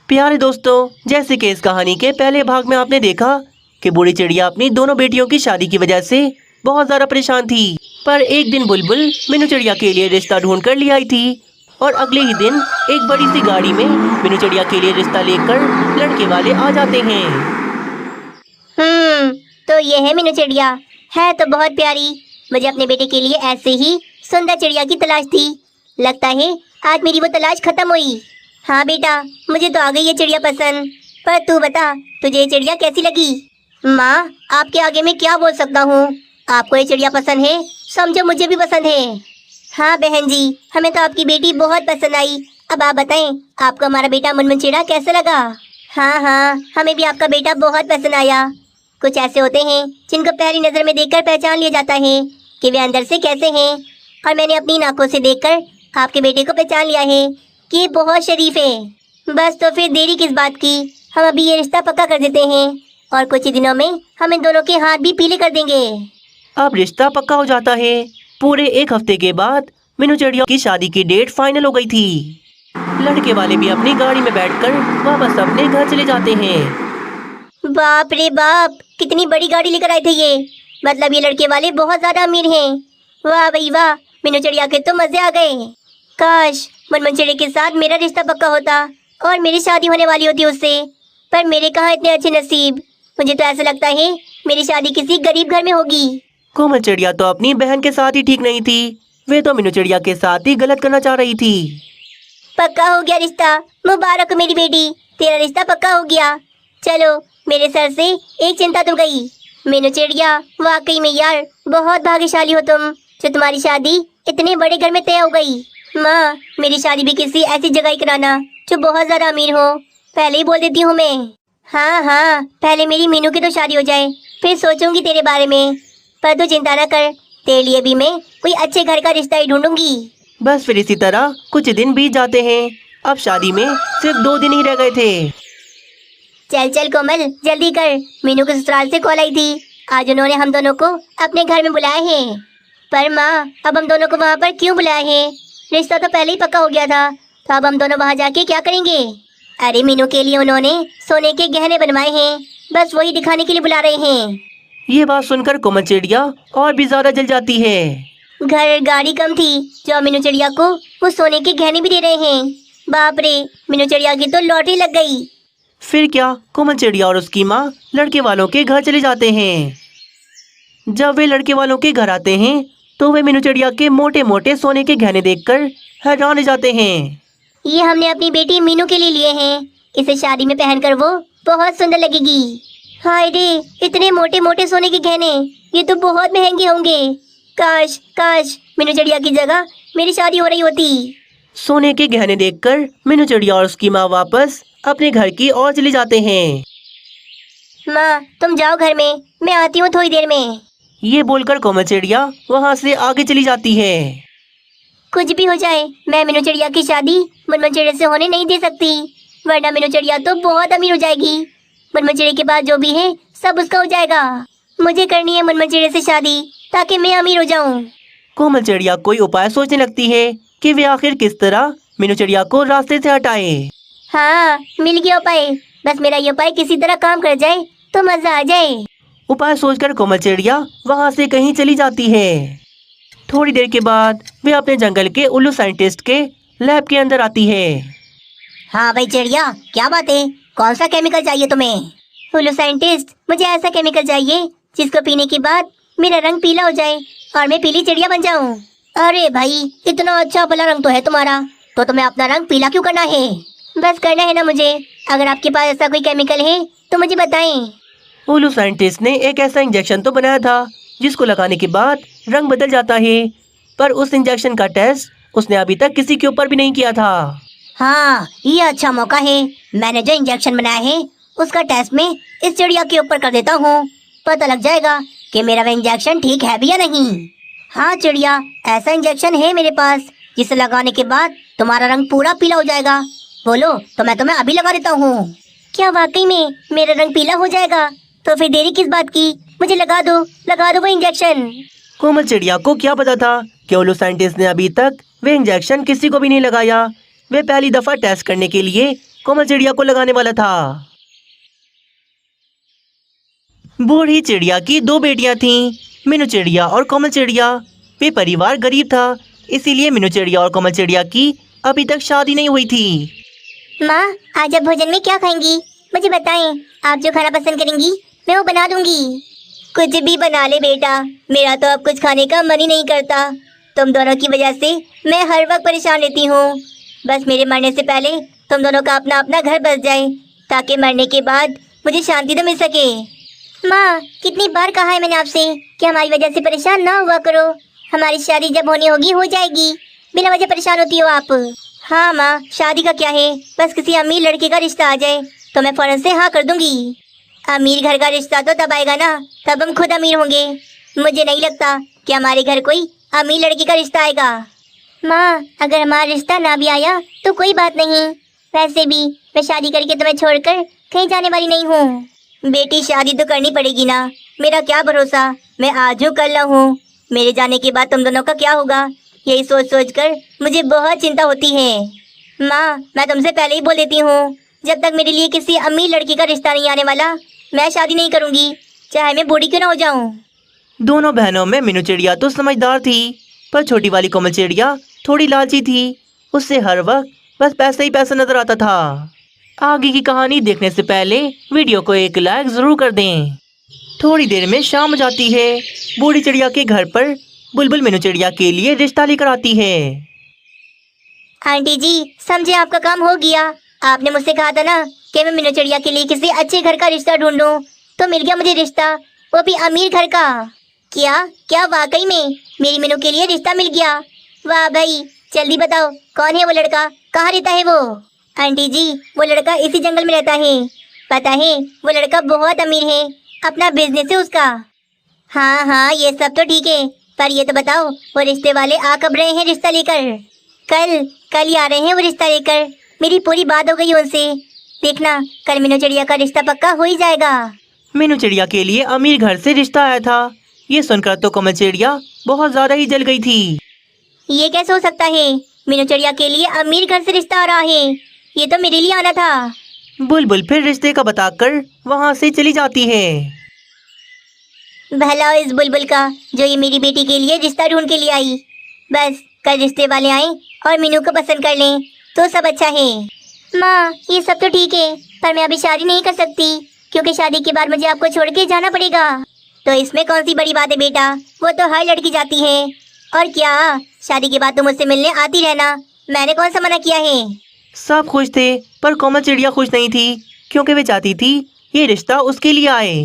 प्यारे दोस्तों, जैसे कि इस कहानी के पहले भाग में आपने देखा कि बूढ़ी चिड़िया अपनी दोनों बेटियों की शादी की वजह से बहुत ज्यादा परेशान थी। पर एक दिन बुलबुल मीनू चिड़िया के लिए रिश्ता ढूंढ कर ले आई थी और अगले ही दिन एक बड़ी सी गाड़ी में मीनू चिड़िया के लिए रिश्ता लेकर लड़के वाले आ जाते हैं। तो ये है मीनू चिड़िया, है तो बहुत प्यारी। मुझे अपने बेटे के लिए ऐसे ही सुंदर चिड़िया की तलाश थी। लगता है आज मेरी वो तलाश खत्म हुई। हाँ बेटा, मुझे तो आ गई ये चिड़िया पसंद। पर तू बता, तुझे ये चिड़िया कैसी लगी? माँ, आपके आगे मैं क्या बोल सकता हूँ। आपको ये चिड़िया पसंद है, समझो मुझे भी पसंद है। हाँ बहन जी, हमें तो आपकी बेटी बहुत पसंद आई। अब आप बताएं, आपको हमारा बेटा मुनमुन चिड़ा कैसा लगा? हाँ, हमें भी आपका बेटा बहुत पसंद आया। कुछ ऐसे होते हैं जिनको पहली नज़र में देखकर पहचान लिया जाता है कि वे अंदर से कैसे हैं। और मैंने अपनी आंखों से देखकर आपके बेटे को पहचान लिया है कि ये बहुत शरीफ है। बस तो फिर देरी किस बात की, हम अभी ये रिश्ता पक्का कर देते हैं और कुछ ही दिनों में हम इन दोनों के हाथ भी पीले कर देंगे। अब रिश्ता पक्का हो जाता है। पूरे एक हफ्ते के बाद मीनू चिड़िया की शादी की डेट फाइनल हो गई थी। लड़के वाले भी अपनी गाड़ी में बैठकर वापस अपने घर चले जाते हैं। बाप रे बाप, कितनी बड़ी गाड़ी लेकर आए थे ये। मतलब ये लड़के वाले बहुत ज्यादा अमीर हैं। वाह भाई वाह, मीनू चिड़िया के तो मजे आ गए। काश मुनमुन चिड़िया के साथ मेरा रिश्ता पक्का होता और मेरी शादी होने वाली होती उससे। पर मेरे कहाँ इतने अच्छे नसीब। मुझे तो ऐसा लगता है मेरी शादी किसी गरीब घर में होगी। कोमल चिड़िया तो अपनी बहन के साथ ही ठीक नहीं थी, वे तो मीनू चिड़िया के साथ ही गलत करना चाह रही थी। पक्का हो गया रिश्ता, मुबारक हो मेरी बेटी, तेरा रिश्ता पक्का हो गया। चलो, मेरे सर से एक चिंता तो गई। मीनू चिड़िया, वाकई में यार बहुत भाग्यशाली हो तुम, जो तुम्हारी शादी इतने बड़े घर में तय हो गई। माँ, मेरी शादी भी किसी ऐसी जगह ही कराना जो बहुत ज्यादा अमीर हो। पहले ही बोल देती हूँ मैं। हाँ, पहले मेरी मीनू की तो शादी हो जाए, फिर सोचूंगी तेरे बारे में। पर तू चिंता न कर, तेरे लिए भी मैं कोई अच्छे घर का रिश्ता ही ढूंढूंगी। बस फिर इसी तरह कुछ दिन बीत जाते हैं। अब शादी में सिर्फ 2 दिन ही रह गए थे। चल कोमल, जल्दी कर। मीनू के ससुराल से कॉल आई थी, आज उन्होंने हम दोनों को अपने घर में बुलाया है। पर माँ, अब हम दोनों को वहाँ पर क्यों बुलाया है? रिश्ता तो पहले ही पक्का हो गया था, तो अब हम दोनों वहाँ जाके क्या करेंगे? अरे मीनू के लिए उन्होंने सोने के गहने बनवाए हैं, बस वही दिखाने के लिए बुला रहे हैं। ये बात सुनकर कोमल चिड़िया और भी ज्यादा जल जाती है। घर गाड़ी कम थी जो मीनू चिड़िया को वो सोने के गहने भी दे रहे हैं। बाप रे, मीनू चिड़िया की तो लॉटरी लग गई। फिर क्या, कोमल चिड़िया और उसकी माँ लड़के वालों के घर चले जाते हैं। जब वे लड़के वालों के घर आते हैं तो वे मीनू चिड़िया के मोटे मोटे सोने के गहने देखकर हैरान हो जाते हैं। ये हमने अपनी बेटी मीनू के लिए लिए हैं, इसे शादी में पहनकर वो बहुत सुंदर लगेगी। हाय रे, इतने मोटे मोटे सोने के गहने, ये तो बहुत महंगे होंगे। काश मीनू चिड़िया की जगह मेरी शादी हो रही होती। सोने के गहने देखकर मीनू चिड़िया और उसकी माँ वापस अपने घर की ओर चले जाते हैं। माँ, तुम जाओ घर में, मैं आती हूँ थोड़ी देर में। ये बोलकर कोमल चिड़िया वहाँ से आगे चली जाती है। कुछ भी हो जाए, मैं मीनू चिड़िया की शादी मुनमुन चिड़िया से होने नहीं दे सकती, वरना मीनू चिड़िया तो बहुत अमीर हो जाएगी। मुनमुन चिड़िया के बाद जो भी है सब उसका हो जाएगा। मुझे करनी है मुनमुन चिड़िया से शादी, ताकि मैं अमीर हो जाऊँ। कोमल चिड़िया कोई उपाय सोचने लगती है कि वे आखिर किस तरह मीनू चिड़िया को रास्ते से हटाए। हाँ, मिल गया उपाय। बस मेरा ये उपाय किसी तरह काम कर जाए तो मजा आ जाए। उपाय सोचकर कोमल चिड़िया वहाँ से कहीं चली जाती है। थोड़ी देर के बाद वे अपने जंगल के उल्लू साइंटिस्ट के लैब के अंदर आती है। हाँ भाई चिड़िया, क्या बात है? कौन सा केमिकल चाहिए तुम्हें? उल्लू साइंटिस्ट, मुझे ऐसा केमिकल चाहिए जिसको पीने के बाद मेरा रंग पीला हो जाए और मैं पीली चिड़िया बन जाऊँ। अरे भाई, इतना अच्छा भला रंग तो है तुम्हारा, तो तुम्हें अपना रंग पीला क्यों करना है? बस करना है ना मुझे। अगर आपके पास ऐसा कोई केमिकल है तो मुझे बताएं। उल्लू साइंटिस्ट ने एक ऐसा इंजेक्शन तो बनाया था जिसको लगाने के बाद रंग बदल जाता है, पर उस इंजेक्शन का टेस्ट उसने अभी तक किसी के ऊपर भी नहीं किया था। हाँ, ये अच्छा मौका है। मैंने जो इंजेक्शन बनाया है उसका टेस्ट मैं इस चिड़िया के ऊपर कर देता हूँ, पता लग जाएगा कि मेरा वह इंजेक्शन ठीक है भी या नहीं। हाँ चिड़िया, ऐसा इंजेक्शन है मेरे पास जिसे लगाने के बाद तुम्हारा रंग पूरा पीला हो जाएगा। बोलो तो मैं तुम्हें अभी लगा देता हूँ। क्या वाकई में मेरा रंग पीला हो जाएगा? तो फिर देरी किस बात की, मुझे लगा दो वो इंजेक्शन। कोमल चिड़िया को क्या पता था कि उल्लू साइंटिस्ट ने अभी तक वे इंजेक्शन किसी को भी नहीं लगाया। वे पहली दफा टेस्ट करने के लिए कोमल चिड़िया को लगाने वाला था। बूढ़ी चिड़िया की दो बेटियां थीं, मीनू चिड़िया और कोमल चिड़िया। वे परिवार गरीब था, इसीलिए मीनू चिड़िया और कोमल चिड़िया की अभी तक शादी नहीं हुई थी। माँ, आज आप भोजन में क्या खाएंगी? मुझे बताएं। आप जो खाना पसंद करेंगी मैं वो बना दूंगी। कुछ भी बना ले बेटा, मेरा तो अब कुछ खाने का मन ही नहीं करता। तुम दोनों की वजह से मैं हर वक्त परेशान रहती हूँ। बस मेरे मरने से पहले तुम दोनों का अपना अपना घर बस जाए, ताकि मरने के बाद मुझे शांति तो मिल सके। माँ, कितनी बार कहा है मैंने आपसे कि हमारी वजह से परेशान ना हुआ करो। हमारी शादी जब होनी होगी हो जाएगी, बिना वजह परेशान होती हो आप। हाँ माँ, शादी का क्या है, बस किसी अमीर लड़के का रिश्ता आ जाए तो मैं फौरन से हाँ कर दूंगी। अमीर घर का रिश्ता तो तब आएगा ना तब हम खुद अमीर होंगे। मुझे नहीं लगता कि हमारे घर कोई अमीर लड़की का रिश्ता आएगा। माँ, अगर हमारा रिश्ता ना भी आया तो कोई बात नहीं। वैसे भी मैं शादी करके तुम्हें छोड़कर कहीं जाने वाली नहीं हूँ। बेटी, शादी तो करनी पड़ेगी ना, मेरा क्या भरोसा मैं आज हूँ कल ना हूँ। मेरे जाने के बाद तुम दोनों का क्या होगा, यही सोच सोच कर मुझे बहुत चिंता होती है। माँ, मैं तुमसे पहले ही बोल देती हूँ, जब तक मेरे लिए किसी अमीर लड़की का रिश्ता नहीं आने वाला मैं शादी नहीं करूँगी, चाहे मैं बूढ़ी क्यों ना हो जाऊँ। दोनों बहनों में मीनू चिड़िया तो समझदार थी, पर छोटी वाली कोमल चिड़िया थोड़ी लालची थी। उससे हर वक्त बस पैसा ही पैसा नजर आता था। आगे की कहानी देखने से पहले वीडियो को एक लाइक जरूर कर दें। थोड़ी देर में शाम हो जाती है। बूढ़ी चिड़िया के घर पर बुलबुल मीनू चिड़िया के लिए रिश्ता लेकर आती है। आंटी जी, समझे आपका काम हो गया। आपने मुझसे कहा था ना कि मैं मीनू चिड़िया के लिए किसी अच्छे घर का रिश्ता ढूंढूं, तो मिल गया मुझे रिश्ता, वो भी अमीर घर का। क्या क्या वाकई में मेरी मीनू के लिए रिश्ता मिल गया? वाह भाई, जल्दी बताओ कौन है वो लड़का, कहाँ रहता है वो? आंटी जी, वो लड़का इसी जंगल में रहता है। पता है, वो लड़का बहुत अमीर है, अपना बिजनेस है उसका। हाँ हाँ, ये सब तो ठीक है, पर ये तो बताओ वो रिश्ते वाले आ कब रहे हैं रिश्ता लेकर? कल कल ही आ रहे हैं वो रिश्ता लेकर। मेरी पूरी बात हो गई उनसे। देखना, कल मीनू चिड़िया का रिश्ता पक्का हो ही जाएगा। मीनू चिड़िया के लिए अमीर घर से रिश्ता आया था। ये सुनकर तो कोमल चिड़िया बहुत ज्यादा ही जल गई थी। ये कैसे हो सकता है? मीनू चिड़िया के लिए अमीर घर से रिश्ता आ रहा है, ये तो मेरे लिए आना था। बुलबुल फिर रिश्ते का बताकर वहाँ से चली जाती है। भला हो इस बुलबुल का, जो ये मेरी बेटी के लिए रिश्ता ढूंढ के लिए आई। बस कल रिश्ते वाले आए और मीनू को पसंद कर लें तो सब अच्छा है। माँ, ये सब तो ठीक है, पर मैं अभी शादी नहीं कर सकती, क्योंकि शादी के बाद मुझे आपको छोड़ के जाना पड़ेगा। तो इसमें कौन सी बड़ी बात है बेटा, वो तो हर लड़की जाती है। और क्या, शादी के बाद तुम मुझसे मिलने आती रहना, मैंने कौन सा मना किया है? सब खुश थे, पर कोमल चिड़िया खुश नहीं थी, क्योंकि वे चाहती थी ये रिश्ता उसके लिए आए।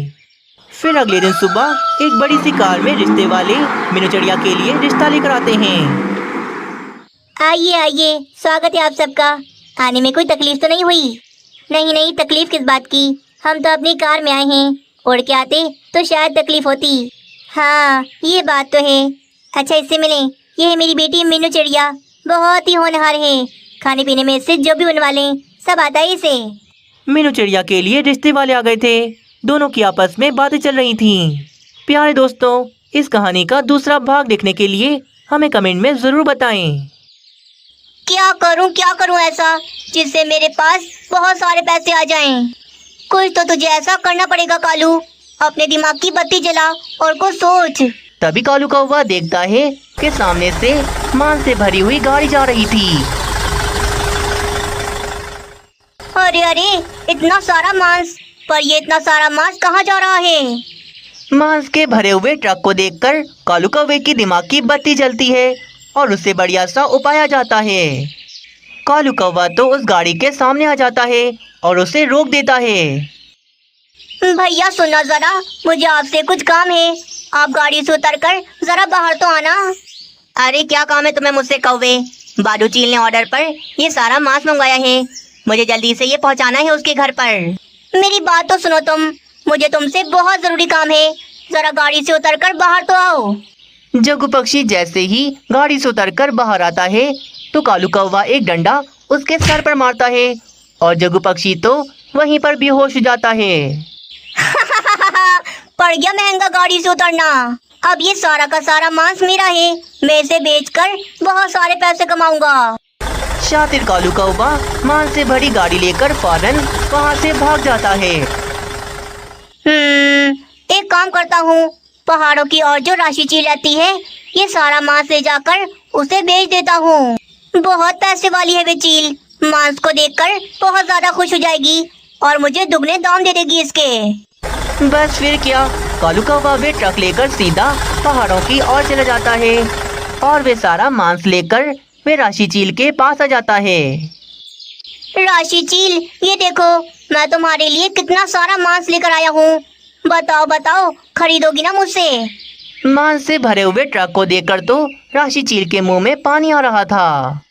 फिर अगले दिन सुबह एक बड़ी सी कार में रिश्ते वाले मीनू चिड़िया के लिए रिश्ता लेकर आते हैं। आइए आइए, स्वागत है आप सबका। आने में कोई तकलीफ तो नहीं हुई? नहीं नहीं, तकलीफ किस बात की, हम तो अपनी कार में आए हैं, उड़ के आते तो शायद तकलीफ होती। हाँ, ये बात तो है। अच्छा, इससे मिलें, ये है मेरी बेटी मीनू चिड़िया, बहुत ही होनहार है, खाने पीने में इससे जो भी बनवा लें सब आता है इसे। मीनू चिड़िया के लिए रिश्ते वाले आ गए थे। दोनों की आपस में बातें चल रही थीं। प्यारे दोस्तों, इस कहानी का दूसरा भाग देखने के लिए हमें कमेंट में जरूर बताएं। क्या करूं ऐसा जिससे मेरे पास बहुत सारे पैसे आ जाएं? कुछ तो तुझे ऐसा करना पड़ेगा कालू, अपने दिमाग की बत्ती जला और कुछ सोच। तभी कालू कौवा देखता है कि सामने से मांस से भरी हुई गाड़ी जा रही थी। अरे अरे, इतना सारा मांस, पर ये इतना सारा मांस कहाँ जा रहा है? मांस के भरे हुए ट्रक को देखकर कालू कौवे की दिमाग की बत्ती जलती है और उससे बढ़िया सा उपाय आ जाता है। कालू कौवा तो उस गाड़ी के सामने आ जाता है और उसे रोक देता है। भैया सुनना जरा, मुझे आपसे कुछ काम है, आप गाड़ी से उतरकर जरा बाहर तो आना। अरे क्या काम है तुम्हें मुझसे कौवे? बालू चील ने ऑर्डर पर ये सारा मांस मंगवाया है, मुझे जल्दी से ये पहुंचाना है उसके घर पर। मेरी बात तो सुनो तुम, मुझे तुमसे बहुत जरूरी काम है, जरा गाड़ी से उतरकर बाहर तो आओ। जग्गू पक्षी जैसे ही गाड़ी से उतरकर बाहर आता है तो कालू कौवा एक डंडा उसके सर पर मारता है और जग्गू पक्षी तो वहीं पर बेहोश हो जाता है। पड़ गया महंगा गाड़ी से उतरना। अब ये सारा का सारा मांस मेरा है, मैं इसे बेचकर बहुत सारे पैसे कमाऊंगा। शातिर कालू कौवा मांस से भरी गाड़ी लेकर फौरन वहाँ से भाग जाता है। एक काम करता हूँ, पहाड़ों की और जो राशि चील रहती है ये सारा मांस ले जाकर उसे बेच देता हूँ। बहुत पैसे वाली है वे चील, मांस को देखकर बहुत ज्यादा खुश हो जाएगी और मुझे दुगने दाम दे देगी इसके। बस फिर क्या, कालू कौवा वे ट्रक लेकर सीधा पहाड़ों की ओर चला जाता है और वे सारा मांस लेकर वे राशि चील के पास आ जाता है। राशि चील, ये देखो मैं तुम्हारे लिए कितना सारा मांस लेकर आया हूँ। बताओ बताओ, खरीदोगी ना मुझसे? मांस से भरे हुए ट्रक को देखकर तो राशि चील के मुंह में पानी आ रहा था।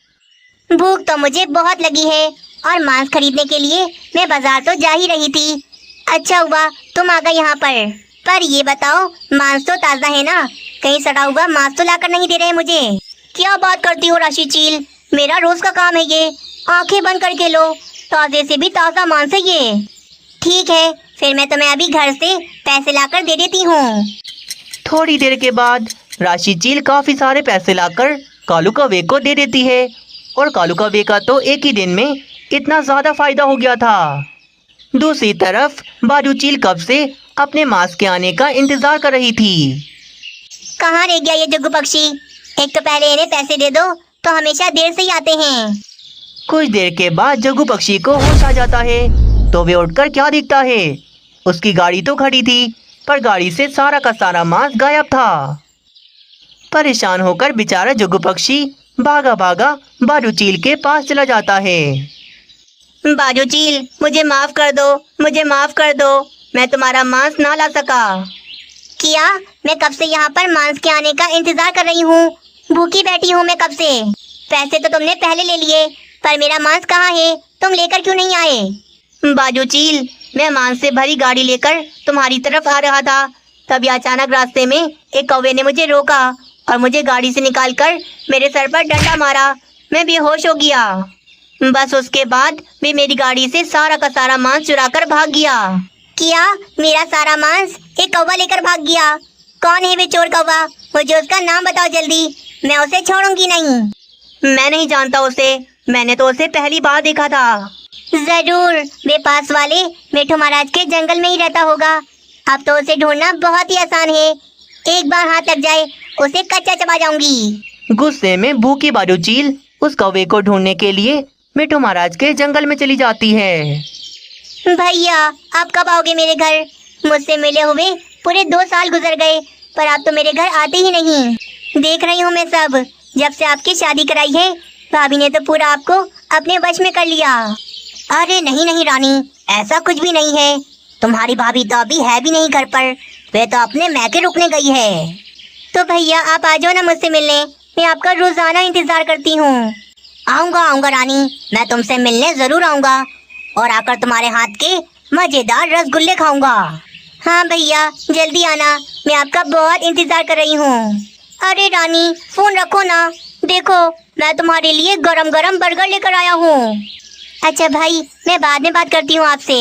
भूख तो मुझे बहुत लगी है और मांस खरीदने के लिए मैं बाजार तो जा ही रही थी। अच्छा हुआ तुम आ गए यहाँ पर ये बताओ, मांस तो ताज़ा है ना? कहीं सड़ा हुआ मांस तो लाकर नहीं दे रहे मुझे? क्या बात करती हो राशि चील, मेरा रोज का काम है ये। आंखें बंद करके लो, ताज़े से भी ताज़ा मांस है ये। ठीक है, फिर मैं तुम्हें अभी घर से पैसे लाकर दे देती हूँ। थोड़ी देर के बाद राशि चील काफी सारे पैसे लाकर कालू कौवे को दे देती है और कालू कौवे का तो एक ही दिन में इतना ज्यादा फायदा हो गया था। दूसरी तरफ बाजू चील कब से अपने मांस के आने का इंतजार कर रही थी। कहाँ रह गया ये जग्गू पक्षी? एक तो पहले इन्हें पैसे दे दो तो हमेशा देर से ही आते हैं। कुछ देर के बाद जग्गू पक्षी को होश आ जाता है तो वे उठकर क्या दिखता है, उसकी गाड़ी तो खड़ी थी पर गाड़ी से सारा का सारा मांस गायब था। परेशान होकर बेचारा जग्गू पक्षी भागा भागा बाजू चील के पास चला जाता है। बाजू चील, मुझे माफ कर दो, मुझे माफ कर दो, मैं तुम्हारा मांस ना ला सका। किया, मैं कब से यहाँ पर मांस के आने का इंतजार कर रही हूँ। भूखी बैठी हूँ मैं कब से। पैसे तो तुमने पहले ले लिए पर मेरा मांस कहाँ है? तुम लेकर क्यों नहीं आए? बाजू चील, मैं मांस से भरी गाड़ी लेकर तुम्हारी तरफ आ रहा था, तभी अचानक रास्ते में एक कौवे ने मुझे रोका और मुझे गाड़ी से निकालकर मेरे सर पर डंडा मारा। मैं बेहोश हो गया। बस उसके बाद वे मेरी गाड़ी से सारा का सारा मांस चुरा कर भाग गया। किया, मेरा सारा मांस एक कौवा लेकर भाग गया? कौन है वे चोर कौवा? मुझे उसका नाम बताओ जल्दी, मैं उसे छोड़ूंगी नहीं। मैं नहीं जानता उसे, मैंने तो उसे पहली बार देखा था। जरूर वे पास वाले मिठू महाराज के जंगल में ही रहता होगा। अब तो उसे ढूंढना बहुत ही आसान है, एक बार हाथ लग जाए उसे कच्चा चबा जाऊंगी। गुस्से में भूखी बाजू चील उस कौवे को ढूंढने के लिए मिठू महाराज के जंगल में चली जाती है। भैया, आप कब आओगे मेरे घर? मुझसे मिले हुए पूरे 2 साल गुजर गए पर आप तो मेरे घर आते ही नहीं। देख रही हूँ मैं सब, जब से आपकी शादी कराई है भाभी ने तो पूरा आपको अपने वश में कर लिया। अरे नहीं नहीं रानी, ऐसा कुछ भी नहीं है। तुम्हारी भाभी तो अभी है भी नहीं घर पर, वे तो अपने मैके रुकने गई है। तो भैया आप आ जाओ ना मुझसे मिलने, मैं आपका रोजाना इंतजार करती हूँ। आऊँगा आऊँगा रानी, मैं तुमसे मिलने जरूर आऊँगा और आकर तुम्हारे हाथ के मजेदार रसगुल्ले खाऊंगा। हाँ भैया जल्दी आना, मैं आपका बहुत इंतजार कर रही हूँ। अरे रानी फोन रखो ना, देखो मैं तुम्हारे लिए गरम गरम बर्गर लेकर आया हूँ। अच्छा भाई, मैं बाद में बात करती हूँ आपसे।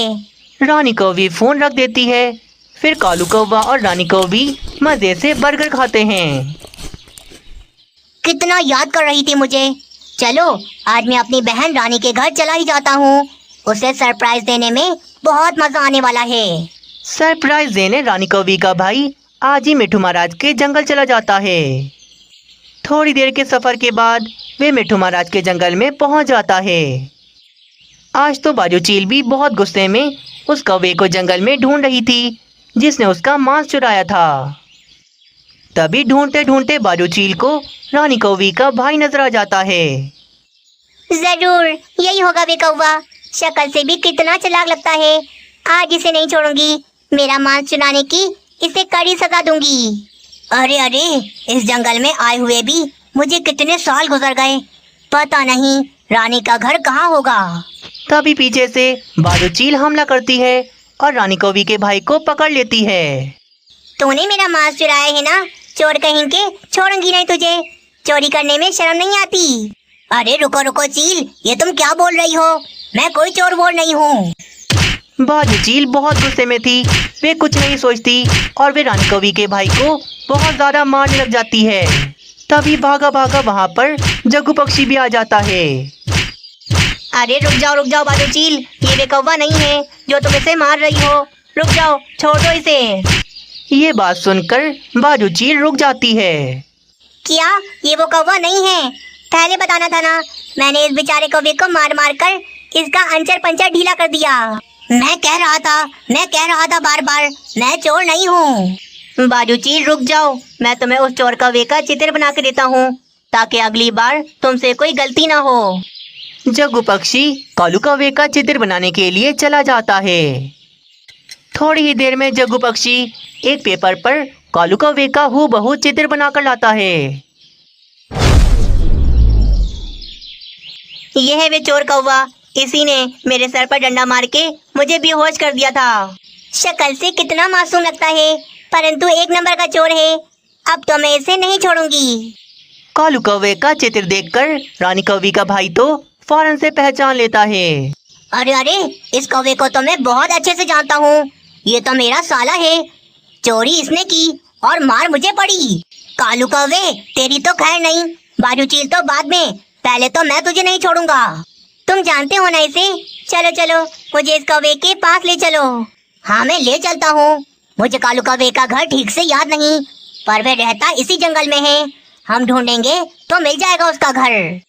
रानी कौवी फोन रख देती है। फिर कालू कौवा और रानी कौवी मजे से बर्गर खाते हैं। कितना याद कर रही थी मुझे। चलो आज मैं अपनी बहन रानी के घर चला ही जाता हूँ, उसे सरप्राइज देने में बहुत मजा आने वाला है। सरप्राइज देने रानी कौवी का भाई आज ही मिठू महाराज के जंगल चला जाता है। थोड़ी देर के सफर के बाद वे मिठू महाराज के जंगल में पहुंच जाता है। आज तो बाजू चील भी बहुत गुस्से में उस कौवे को जंगल में ढूंढ रही थी जिसने उसका मांस चुराया था। तभी ढूंढते ढूंढते बाजू चील को रानी कौवी का भाई नजर आ जाता है। जरूर यही होगा वे कौवा, शक्ल से भी कितना चालाक लगता है। आज इसे नहीं छोड़ूंगी, मेरा मांस चुराने की इसे कड़ी सजा दूंगी। अरे अरे, इस जंगल में आए हुए भी मुझे कितने साल गुजर गए, पता नहीं रानी का घर कहाँ होगा। तभी पीछे से बाजू चील हमला करती है और रानी कौवी के भाई को पकड़ लेती है। तूने मेरा मांस चुराया है ना, चोर कहीं के, छोड़ूंगी नहीं तुझे। चोरी करने में शर्म नहीं आती। अरे रुको रुको चील, ये तुम क्या बोल रही हो? मैं कोई चोर वोर नहीं हूँ। बाजू चील बहुत गुस्से में थी, वे कुछ नहीं सोचती और वे रानी कौवी के भाई को बहुत ज्यादा मारने लग जाती है। तभी भागा भागा वहाँ पर जग्गू पक्षी भी आ जाता है। अरे रुक जाओ बाजूचील, ये वे कौवा नहीं है जो तुम इसे मार रही हो। रुक जाओ, छोड़ दो इसे। ये बात सुनकर बाजूचील रुक जाती है। क्या ये वो कौवा नहीं है? पहले बताना था ना। मैंने इस बेचारे कौवे को मार मार कर इसका अंचर पंचर ढीला कर दिया। मैं कह रहा था बार बार, मैं चोर नहीं हूँ। बाजूचील रुक जाओ, मैं तुम्हें उस चोर कौवे का चित्र बना के देता हूँ ताकि अगली बार तुमसे कोई गलती ना हो। जग्गू पक्षी कालू कौवे का चित्र बनाने के लिए चला जाता है। थोड़ी ही देर में जग्गू पक्षी एक पेपर पर कालू कौवे का हूबहू चित्र बनाकर लाता है। यह है वे चोर कौवा, इसी ने मेरे सर पर डंडा मार के मुझे बेहोश कर दिया था। शक्ल से कितना मासूम लगता है, परंतु एक नंबर का चोर है। अब तो मैं इसे नहीं छोड़ूंगी। कालू कौवे का चित्र देखकर रानी कौवी का भाई तो फौरन से पहचान लेता है। अरे इस कौवे को तो मैं बहुत अच्छे से जानता हूँ। ये तो मेरा साला है। चोरी इसने की और मार मुझे पड़ी। कालू कौवे तेरी तो खैर नहीं, बाजूचील तो बाद में, पहले तो मैं तुझे नहीं छोड़ूंगा। तुम जानते हो ना इसे। चलो चलो, मुझे इस कौवे के पास ले चलो। हाँ मैं ले चलता हूँ। मुझे कालू कौवे का घर ठीक से याद नहीं, पर वह रहता इसी जंगल में है। हम ढूंढेंगे तो मिल जाएगा उसका घर।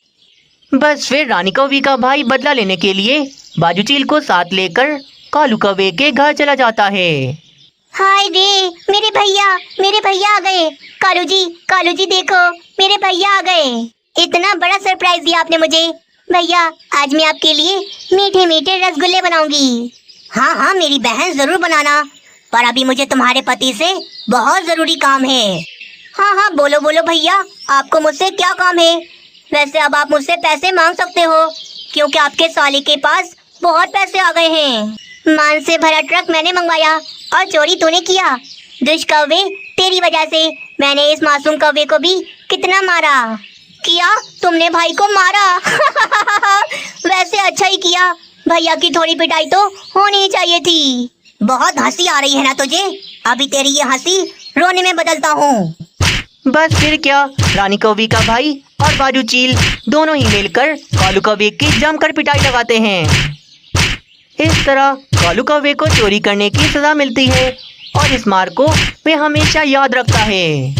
बस फिर रानी कौवी का भाई बदला लेने के लिए बाजूचील को साथ लेकर कालू कौवे के घर चला जाता है। हाय रे, मेरे भैया आ गए। कालू जी देखो, मेरे भैया आ गए। इतना बड़ा सरप्राइज दिया आपने मुझे। भैया आज मैं आपके लिए मीठे मीठे रसगुल्ले बनाऊंगी। हाँ मेरी बहन जरूर बनाना, पर अभी मुझे तुम्हारे पति से बहुत जरूरी काम है। हाँ बोलो भैया, आपको मुझसे क्या काम है? वैसे अब आप मुझसे पैसे मांग सकते हो, क्योंकि आपके साले के पास बहुत पैसे आ गए हैं। मान से भरा ट्रक मैंने मंगवाया और चोरी तूने किया। दुष्ट कौवे, तेरी वजह से मैंने इस मासूम कौवे को भी कितना मारा। किया? तुमने भाई को मारा? वैसे अच्छा ही किया, भैया की थोड़ी पिटाई तो होनी चाहिए थी। बहुत हंसी आ रही है ना तुझे? अभी तेरी ये हंसी रोने में बदलता हूँ। बस फिर क्या, रानी कौवी का भाई और बाजूचील दोनों ही मिलकर कालू कौवे की जमकर पिटाई लगाते हैं। इस तरह कालू कौवे को चोरी करने की सजा मिलती है और इस मार को वे हमेशा याद रखता है।